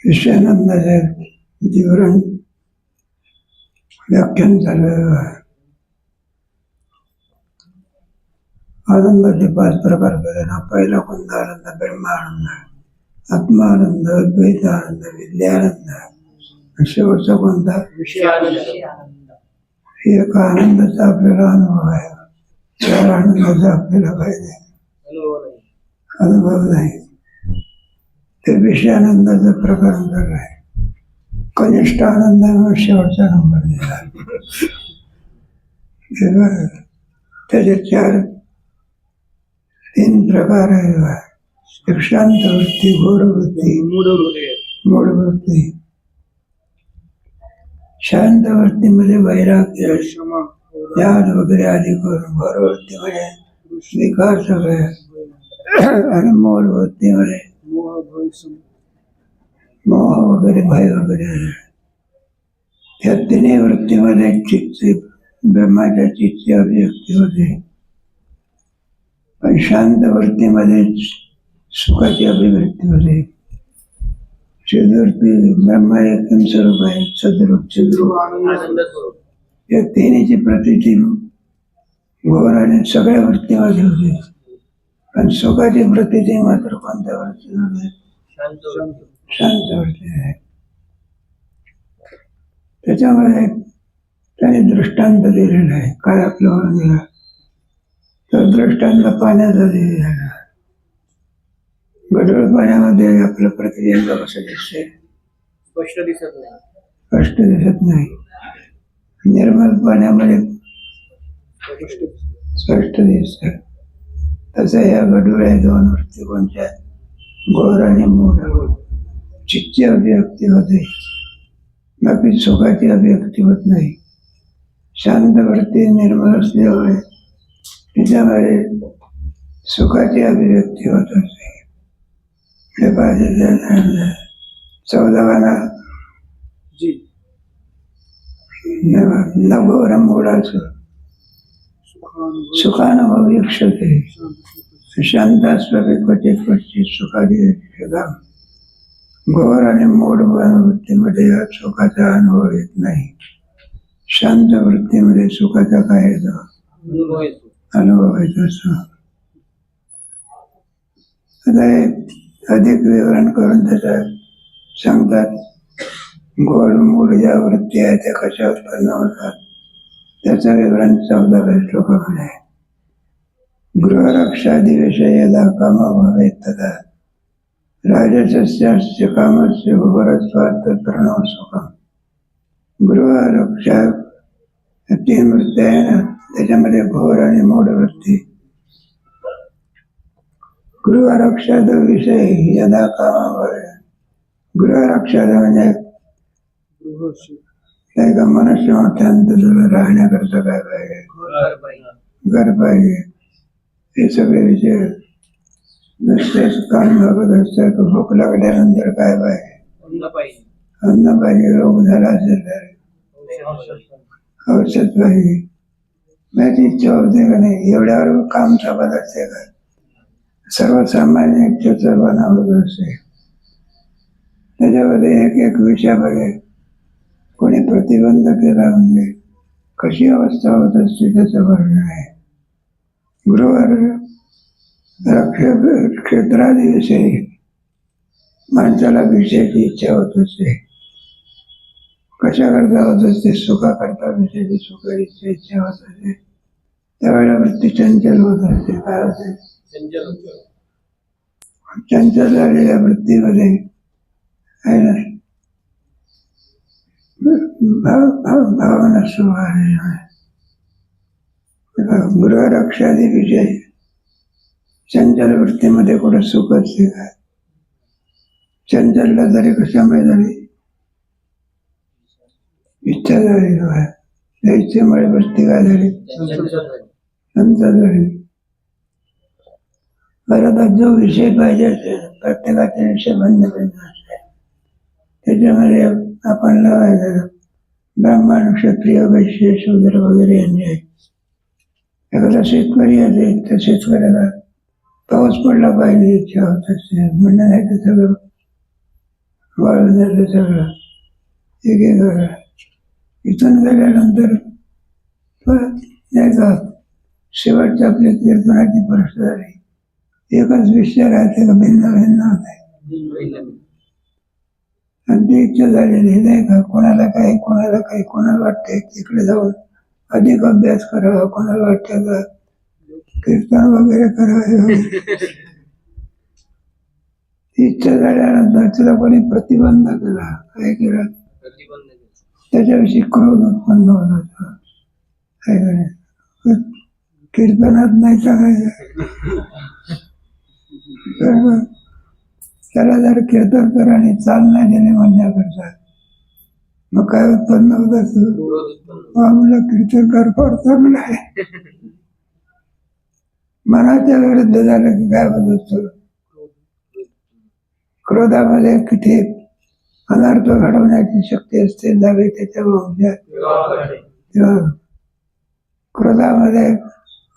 विषयानंदाचे विवरण व्याख्यान झालं. आनंदाचे 5 प्रकार केले ना. पहिला कोणता आनंद? ब्रह्मानंद, आत्मानंद, द्वैतानंद, विद्यानंद. शेवटचा कोणता? विषयानंद. एक आनंदाचा आपल्याला अनुभव आहे, चार आनंदाचा आपल्याला पाहिजे अनुभव नाही. ते विषयानंदाचं प्रकरण झालं आहे. कनिष्ठ आनंदाने शेवटचा नंबर दिला. त्याचे 3 प्रकार आहे. एक शांत वृत्ती, घोर वृत्ती, मूढ वृत्ती. शांत वृत्तीमध्ये वैराग्य, ज्ञान वगैरे आधी करून, घोर वृत्तीमध्ये विकार सगळे, आणि मूढ वृत्तीमध्ये मोह वगैरे, भय वगैरे. या 3 वृत्तीमध्ये चित्त, ब्रह्माच्या चित्तची अभिव्यक्ती होते. पण शांत वृत्तीमध्ये सुखाची अभिव्यक्ती होते. चिद्वृत्ती ब्रह्मा एकदम स्वरूप आहे, सद्रूप, चिद्रूप. या 3ची प्रतीची घोर आणि सगळ्या वृत्तीमध्ये होते. पण सुखाची प्रतीची मात्र कोणत्या वृत्ती होते? शांत वृत्ती आहे. त्याच्यामध्ये त्याने दृष्टांत दिलेला आहे. काय आपल्यावर दिला? तर दृष्टांत पाण्याचा दिलेला आहे. गढूळ पाण्यामध्ये आपलं प्रतिबिंब कसं दिसते? स्पष्ट दिसत नाही. स्पष्ट दिसत नाही. निर्मल पाण्यामध्ये स्पष्ट दिसत. तसं या गढूळ आहे 2 वृत्ती. कोणत्या? घोर आणि मूढ. चित्तची अभिव्यक्ती होते, बाकी सुखाची अभिव्यक्ती होत नाही. शांत वृत्ती निर्मल असल्यामुळे तिच्यामध्ये सुखाची अभिव्यक्ती होत असते. 14वाना न घोर मूढाच सुखानुभव इक्षते, शांतास्वपि क्वचित क्वचित सुखादी. घोर आणि मूढ वृत्तीमध्ये सुखाचा अनुभव येत नाही. शांत वृत्तीमध्ये सुखाचा काय येतो? अनुभव येतो. आता अधिक विवरण करून त्याचा सांगतात. घोर मूढ ज्या वृत्ती आहे त्या कशा उत्पन्न होतात त्याचं विवरण 14व्या श्लोकामध्ये आहे. गृहरक्षादी विषय यदा काम भवेत् तदा राजसस्यास्य कामस्य घोरत्वात् प्रणव सुखम्. गृहरक्षा 3 वृत्ती आहे ना, त्याच्यामध्ये घोर आणि मूढ वृत्ती. गृहरक्षाद विषय यदा काम भवेत्. गृहरक्षाद म्हणजे काय का? मनुष्य अत्यंत राहण्याकरता काय पाहिजे? घर पाहिजे. हे सगळे विषय नुसतेच काम बघत असतात. भूक लागल्यानंतर काय पाहिजे? अन्न पाहिजे. रोग झाला असेल तर औषध पाहिजे. माझी इच्छा होते का नाही? एवढ्यावर काम सोबत असते का? सर्वसामान्य इच्छेचं बनावत असते. त्याच्यामध्ये एक विषयामध्ये कोणी प्रतिबंध केला म्हणजे कशी अवस्था होत असते त्याचं वर्णन आहे. गृह क्षेत्रादिविषयी माणसाला विषयाची इच्छा होत असते. कशा करता होत असते? सुखाकरता विषयाची सुखाची इच्छा होत असते. त्यावेळेला वृत्ती चंचल होत असते. काय होते? चंचल झालेल्या वृत्तीमध्ये आहे ना भावना सुख आहे. गृहरक्षादी विषय चंचल वृत्तीमध्ये कुठं सुख असते का? चंचलला जरी कशामुळे झाली? इच्छा झाली. त्या इच्छेमुळे वृत्ती काय झाली? चंचल झाली. बरोबर जो विषय पाहिजे असेल, प्रत्येकाचे विषय भिन्न भिन्न असते. त्याच्यामध्ये आपण लावायचं ब्राह्मण, क्षत्रिय, वैश्य, शूद्र वगैरे यांनी. एखादा शेतकरी असेल तर शेतकऱ्याला पाऊस पडला पाहिजे इच्छा होत असते, म्हणणं नाही तर सगळं वाळून जातं सगळं. एक घर इथून गेल्यानंतर नाही का शेवटच्या आपल्या कीर्तनाची प्रश्न झाली. एकच विषय राहते का भिन्न भिन्न नाही, आणि ती इच्छा झालेली नाही का. कोणाला काही कोणाला वाटते तिकडे जाऊन अधिक अभ्यास करावा, कोणाला वाटतं का कीर्तन वगैरे करावे. इच्छा झाल्यानंतर तिला कोणी प्रतिबंध केला, काय केलं, त्याच्याविषयी क्रोध उत्पन्न होता. काय करायचं, कीर्तनात नाही सांगायचं. त्याला जर कीर्तन करा आणि चाल नाही दिली म्हणण्याकरता, मग काय उत्पन्न होत असतं, आम्हाला कीर्तनकार फार चांगला आहे. मनाच्या विरुद्ध झालं की काय होत असतं, क्रोधामध्ये किती अनर्थ घडवण्याची शक्ती असते. जावे त्याच्या तेव्हा क्रोधामध्ये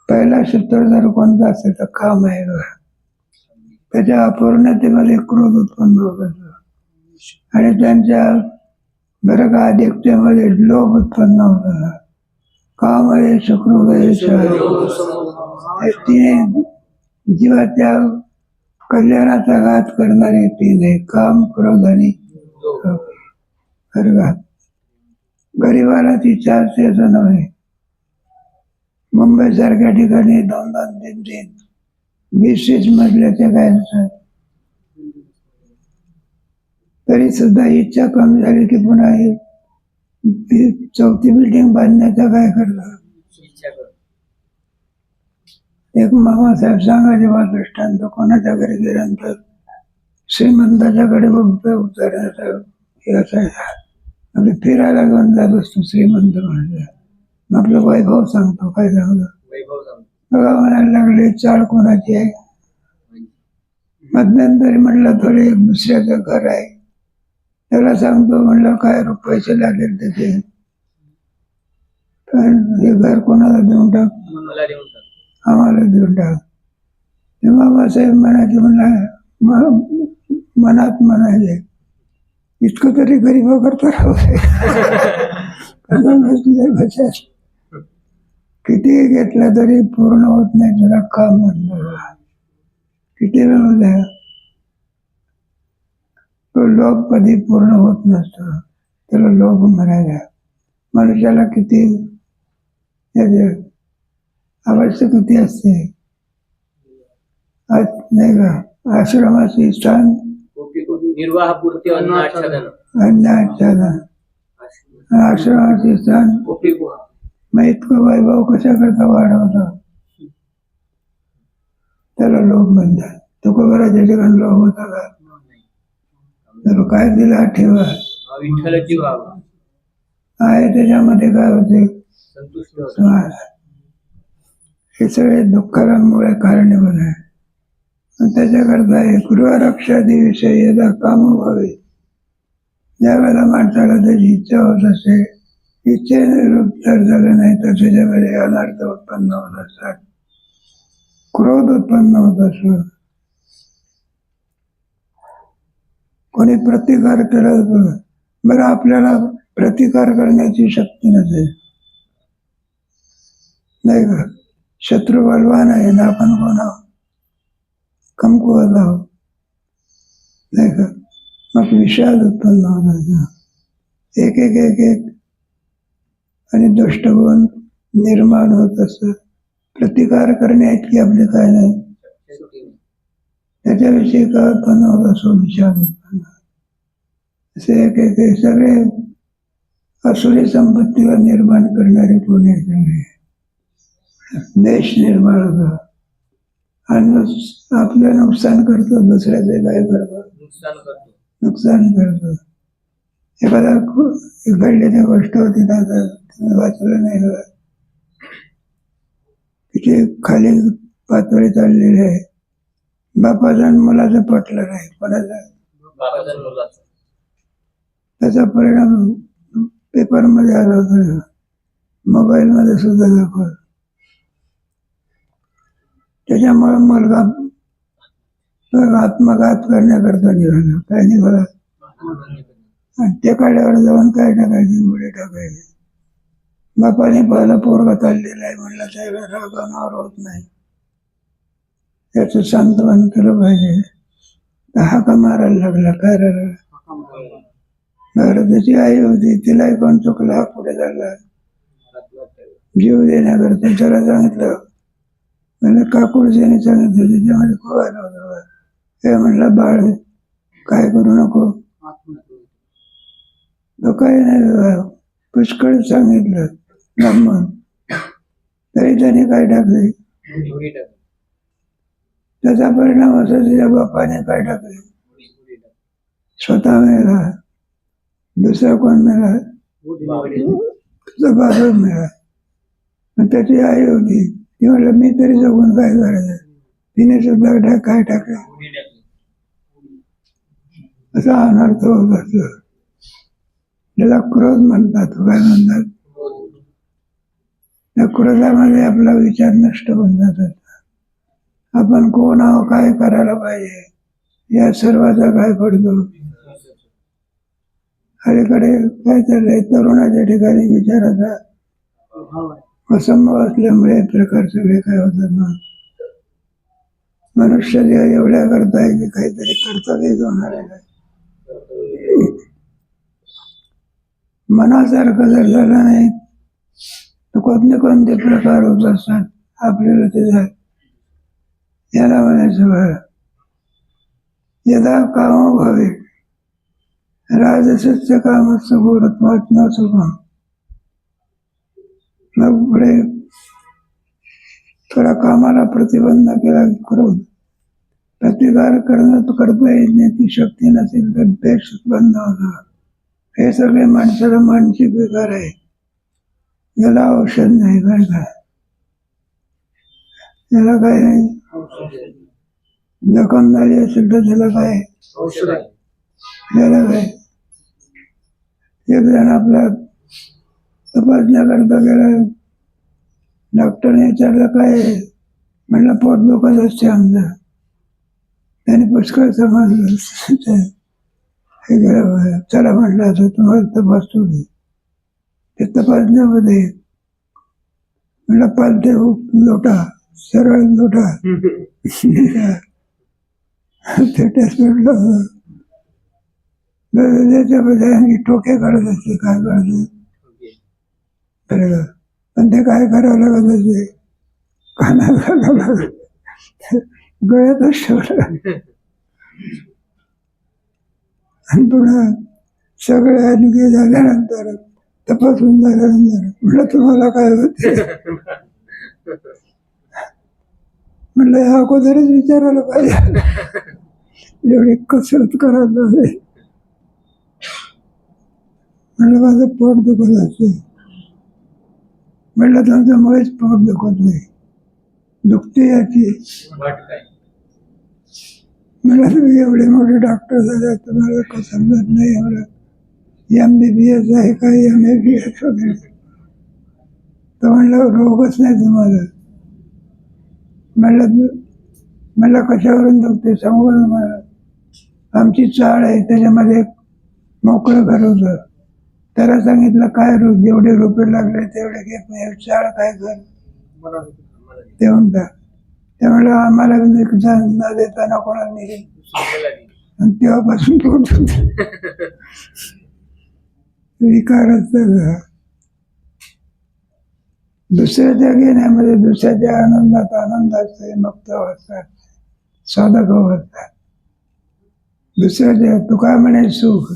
पहिला शत्रू जर कोणता असेल तर काम आहे बघा. त्याच्या अपूर्णतेमध्ये क्रोध उत्पन्न होत असतो, आणि त्यांच्या बरं का अधिकतेमध्ये लोभ उत्पन्न होत. कामध्ये शुक्रोदय तिने जीवाच्या कल्याणाचा घात करणारे तीन आहे, काम, क्रोध आणि लोभ. गरीबाला ती चालते असं नव्हे. मुंबई सारख्या ठिकाणी 2-2, 3-3, 20-20 मजल्याच्या काय असतात, तरी सुद्धा इच्छा कमी झाली की पुन्हा चौथी बिल्डिंग बांधण्याचा काय करतात. एक मामासाहेब सांगायचे बा दृष्टांत, कोणाच्या घरी गेल्यानंतर श्रीमंताच्याकडे उतरण्याचा हे असायचा. आपले फिरायला घेऊन जात असतो श्रीमंत म्हणजे, आपलं वैभव सांगतो. काय सांगतो, बघा म्हणायला लागले चाळ कोणाची आहे. मध्यंतरी म्हणलं थोडे एक दुसऱ्याचं घर आहे, त्याला सांगतो म्हणलं काय पैसे लागेल त्याचे, पण हे घर कोणाला देऊन टाक, आम्हाला देऊन टाक. ते बाबासाहेब म्हणायचे, म्हणला मनात म्हणायचे इतकं तरी गरीब करता राहू दे. किती घेतलं तरी पूर्ण होत नाही, त्याला काम म्हणलं. किती वेळ होत्या, तो लोभ कधी पूर्ण होत नसतो, त्याला लोभ म्हणायला. मनुष्याला किती आवश्यकता असते, नाही का. आश्रमाचे स्थान निर्वाहपूर्ती अन्नाच्छादन, आश्रमाचे स्थान. मग इतकं वैभव कशा करता वाढवतो, त्याला लोभ म्हणतात. तुकोबराच्या ठिकाणी लोभ होता का, तर काय दिला ठेवा आहे, त्याच्यामध्ये काय होते, हे सगळे दुःखामुळे कारणीभूत आहे. त्याच्याकरता गृहरक्षादी यदा काम व्हावे, ज्या वेळेला माणसाला त्याची इच्छा होत असते, इच्छेने रूप जर झालं नाही तर त्याच्यामध्ये अनर्थ उत्पन्न होत असतात, क्रोध उत्पन्न होत असतो. कोणी प्रतिकार केला, बरं आपल्याला प्रतिकार करण्याची शक्ती नसेल, नाही का. शत्रू बलवान आहे ना, आपण कोण आहोत, कमकुवत आहोत, नाही का. मग विषाद उत्पन्न होतात, एक एक एक एक आणि दुष्टगुण निर्माण होत असत. प्रतिकार करण्या इतकी आपले काय नाही, त्याच्याविषयी काय उत्पन्न होत असो, विषाद उत्पन्न. असे एक एक सगळे असुरी संपत्तीवर निर्माण करणारे पुणे सगळे देश निर्माण होतो, आणि आपलं नुकसान करतो, दुसऱ्याचे काय करतो, नुकसान करतो. एखादा घडलेली गोष्ट होती ना, वाचलं नाही, तिथे खाली पातळी चाललेली आहे. बापाचं आणि मुलाचं पटलं नाही, कोणाचा त्याचा परिणाम पेपरमध्ये आला होता, मोबाईलमध्ये सुद्धा दाखवत. त्याच्यामुळे मुलगा तर आत्मघात करण्याकरता निघाला. काय निघाला? आणि त्या काड्यावर जाऊन काय टाकायचे? उडे टाकायचे. बापाने पहिला पोरगा चाललेला आहे म्हणलं त्याला रागावणार होत नाही, त्याचं सांत्वन केलं पाहिजे. हाका मारायला लागला. काय राहिला? त्याची आई होती, तिलाही कोण चुकला, हा पुढे झाला जीव देण्याकरता. त्याला सांगितलं, म्हणजे काकुळजीने सांगितलं, त्याच्यामध्ये खोवायला होतं. हे म्हणलं, बाळ काय करू नको. तो काही नाही, पुष्कळ सांगितलं ब्राह्मण, तरी त्याने काय टाकले. त्याचा परिणाम असा, त्याच्या बापाने काय टाकले, स्वतः मेला. दुसरा कोण मेला? तुझा बाबा मेला. त्याची आई होती, ती म्हटलं मी तरी जगून काय करायचं. तिने सुद्धा काय टाकलं. असा अनर्थ होत असतो. त्याला क्रोध म्हणतात. काय म्हणतात? त्या क्रोधामध्ये आपला विचार नष्ट होऊन जातात. आपण कोण आहो, काय करायला पाहिजे, या सर्वाचा काय पडतो. अलीकडे काय चाललंय, तरुणाच्या ठिकाणी विचाराचा असंभव असल्यामुळे प्रकार सगळे काय होतात ना. मनुष्य एवढ्या करताय की काहीतरी कर्तव्य होणार आहे. मनासारखं जर झालं नाही तर कोणते प्रकार होत असतात आपल्याला. ते याला म्हणायचं बरं, यदा काम व्हावे राजसस्य कामस्य गुरुत्वात् न सुखम. मग पुढे थोडा कामाला प्रतिबंध केला, क्रोध प्रतिकार करता येत नाही, ती शक्ती नसेल तर द्वेष बंद होता. हे सगळे माणसाला मानसिक विकार आहे. याला औषध नाही. काय याला काय नाही. जखम झाली असेल तर त्याला काय औषध आहे. त्याला काय. एक जण आपला तपासण्याकरता गेला, डॉक्टरने विचारलं काय, म्हणलं पोट दुखत असते आमचं. त्याने पुष्कळ समजलं. हे गेलं, चला म्हटलं असं तुम्हाला तपासतो. ते तपासण्यामध्ये म्हणलं पालथे लोटा, सरळ लोटा. ते टेस्ट म्हटलं त्याच्यामध्ये आणखी टोके काढत असते. काय काढते पण ते काय करावं लागत असते, कानाला लागत, गळ्यातच ठेवलं. आणि पुन्हा सगळे आणखी झाल्यानंतर, तपासून झाल्यानंतर म्हटलं तुम्हाला काय होते. म्हटलं या अगोदरच विचारायला पाहिजे, एवढी कसरत करायला पाहिजे. म्हटलं माझं पोट दुखत असते. म्हटलं तुमच्यामुळेच पोट दुखत नाही, दुखते याची. म्हटलं तुम्ही एवढे मोठे डॉक्टर झाले, तुम्हाला का समजत नाही एवढं MBBS आहे का MABS वगैरे. तर म्हणलं रोगच नाही तुम्हाला. म्हणलं कशावरून दुखते सांगू ना मला. आमची चाळ आहे, त्याच्यामध्ये मोकळं घर होतं. त्याला सांगितलं काय जेवढे रुपये लागले तेवढे घे, चाळ काय घर ते म्हणतात. त्यामुळे आम्हाला न देताना कोणाला नाही. आणि तेव्हापासून पोट विकारच. दुसऱ्याच्या घेण्यामध्ये दुसऱ्याच्या आनंदात आनंद असते, मुक्त अवस्था, साधक अवस्था. दुसऱ्याच्या तू काय म्हणे सुख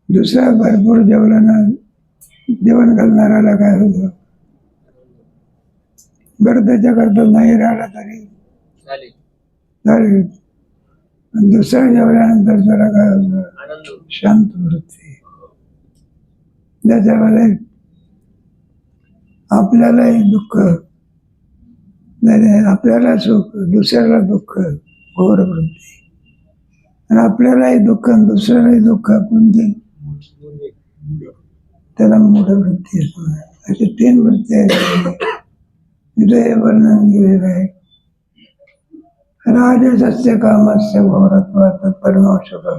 दुसरा भरपूर जेवण घालणाऱ्याला काय होतं, बरं त्याच्याकरता नाही राहिला तरी चालेल. दुसऱ्या जेवल्यानंतर जरा काय होतं, शांत वृत्ती. ज्याच्यामध्ये आपल्यालाही दुःख नाही, आपल्याला सुख, दुसऱ्याला दुःख, घोर वृत्ती. आणि आपल्यालाही दुःख आणि दुसऱ्यालाही दुःख, कोणते त्याला मोठ वृत्ती. अशी 3 वृत्ती आहेत. तिथे हे वर्णन केलेलं आहे. राजसस्य कामस्य घोरत्वात परमाशुभम.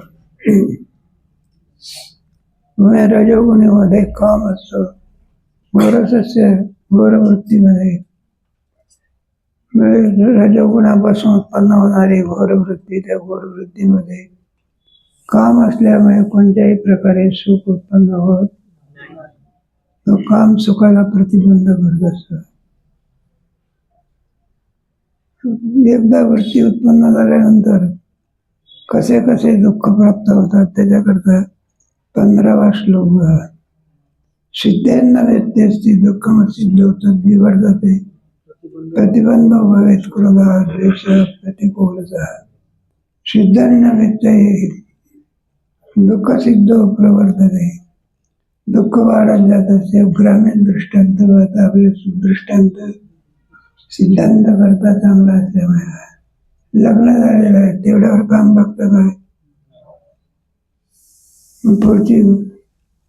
रजोगुणीमध्ये काम असतो, घोरसस्य घोरवृत्तीमध्ये रजोगुणापासून उत्पन्न होणारी घोरवृत्ती, त्या घोरवृत्तीमध्ये काम असल्यामुळे कोणत्याही प्रकारे सुख उत्पन्न होत. तो काम सुखाला प्रतिबंध करत असतो. एकदा वृत्ती उत्पन्न झाल्यानंतर कसे कसे दुःख प्राप्त होतात त्याच्याकरता 15वा श्लोक. सिद्धेंना व्यत्यस्ती दुःखम सिद्ध होतं बिघड जाते. प्रतिबंध भवेत क्रोधा द्वेष प्रतिकूलता. सिद्धांना व्यत्यय दुःख सिद्ध प्रवर्तते. दुःख वाढत जात असते. ग्रामीण दृष्टांत आपले दृष्टांत सिद्धांत करता चांगला असल्यामुळे लग्न झालेलं आहे, तेवढ्यावर काम बघतं काय. पुढची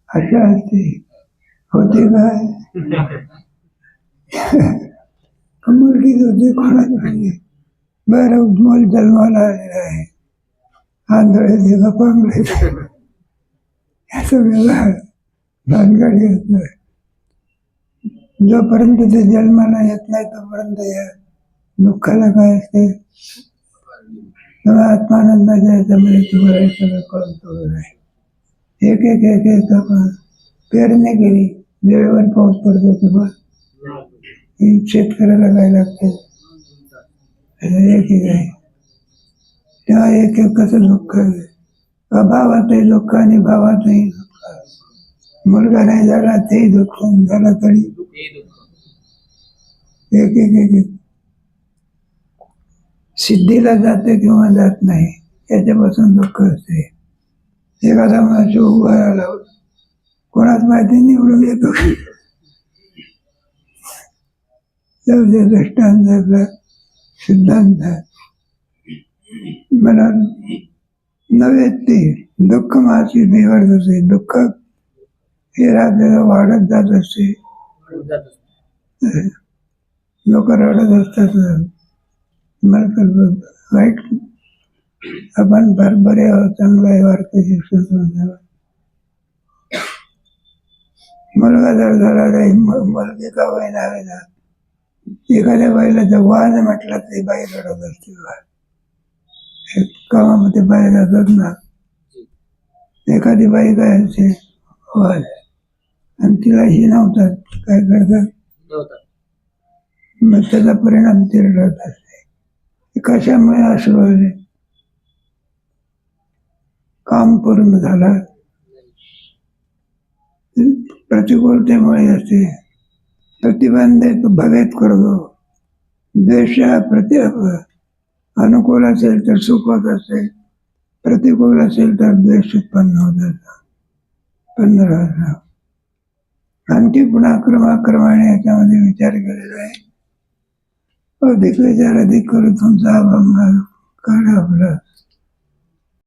आशा असते, होते काय मुलगीच होते कोणाला पाहिजे. बरं मूल जन्माला आलेलं आहे, आंधळे का पांगळे असं वेगळं भानगडी असतं. जोपर्यंत ते जन्माला येत नाही तोपर्यंत या दुःखाला काय असते. आत्मानंदाच्या याच्यामध्ये तुम्हाला हे सगळं कळतो आहे. एक एक एक एक आपण पेरणी केली, वेळेवर पाऊस पडतो तेव्हा शेतकऱ्याला काय लागते एक एक आहे. तेव्हा एक एक कसं दुःख आहे. अभावातही दुःख आणि भावातही दुःख. मुलगा नाही झाला तेही दुःख, झाला तरी एक एक एक एक. सिद्धीला जाते किंवा जात नाही याच्यापासून दुःख असते. एखादा माणूस उभा राहिला, कोणाच माहिती निवडून येतो. दृष्टांत आपला सिद्धांत मला नव्हे ते दुःख माझी बिघडत असते. दुःख हे राज्याला वाढत जात असते. लोक रडत असतात. मला वाईट आपण फार बरे आहोत, चांगला आहे वारकरी शिक्षण. मुलगा जर झाला नाही, मुलगी का वय हवे ना. एखाद्या बाईला जर वाज म्हटलं तरी बाई रडत असते. कामामध्ये बाई जातात ना, एखादी बाई काय असते वाज आणि तिला ही नव्हतात, काय करतात मग त्याचा परिणाम ते रडत असते. कशामुळे अश्रू आले. काम पूर्ण झालं, प्रतिकूलतेमुळे असते. प्रतिबंध तो भवेत करतो. द्वेष अनुकूल असेल तर सुख होत असेल, प्रतिकूल असेल तर द्वेष उत्पन्न होत असतो. 15. आणखी पुन्हा क्रमाक्रमाने याच्यामध्ये विचार केलेला आहे. अधिक विचार अधिक करू तुमचा अभंग काढा आपला.